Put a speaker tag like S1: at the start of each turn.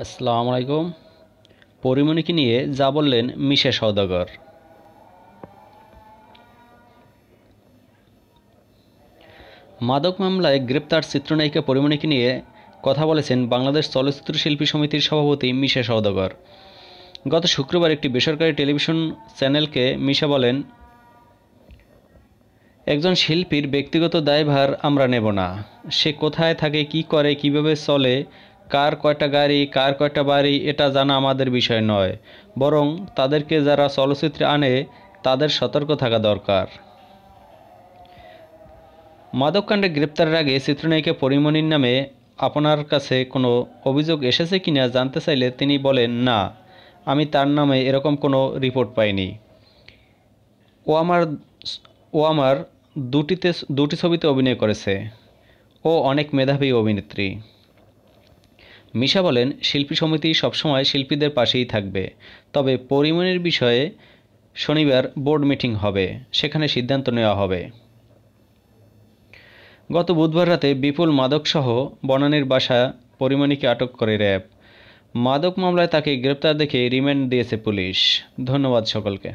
S1: আসসালামু আলাইকুম। পরিমণিকে নিয়ে যা বললেন মিশা সওদাগর। মাদক মামলায় গ্রেপ্তার চিত্রনায়িকা পরিমণিকে নিয়ে কথা বলেছেন বাংলাদেশ চলচ্চিত্র শিল্পী সমিতির সভাপতি মিশা সওদাগর। গত শুক্রবার একটি বেসরকারি টেলিভিশন চ্যানেলকে মিশা বলেন, একজন শিল্পীর ব্যক্তিগত দায়ভার আমরা নেব না। সে কোথায় থাকে, কি করে, কিভাবে চলে, কার কয়টা গাড়ি, কার কয়টা বাড়ি, এটা জানা আমাদের বিষয় নয়, বরং তাদেরকে যারা চলচ্চিত্রে আনে তাদের সতর্ক থাকা দরকার। মাদককাণ্ডে গ্রেপ্তারের আগে চিত্রনায়িকা পরিমণির নামে আপনার কাছে কোনো অভিযোগ এসেছে কিনা জানতে চাইলে তিনি বলেন, না, আমি তার নামে এরকম কোনো রিপোর্ট পাইনি। ও আমার ও আমার দুটি ছবিতে অভিনয় করেছে। ও অনেক মেধাবী অভিনেত্রী। মিশা বলেন, শিল্পী সমিতি সবসময় শিল্পীদের পাশেই থাকবে, তবে পরিমণির বিষয়ে শনিবার বোর্ড মিটিং হবে, সেখানে সিদ্ধান্ত নেওয়া হবে। গত বুধবার রাতে বিপুল মাদকসহ বনানীর বাসা পরিমণিকে আটক করে র্যাব। মাদক মামলায় তাকে গ্রেপ্তার দেখে রিমান্ড দিয়েছে পুলিশ। ধন্যবাদ সকলকে।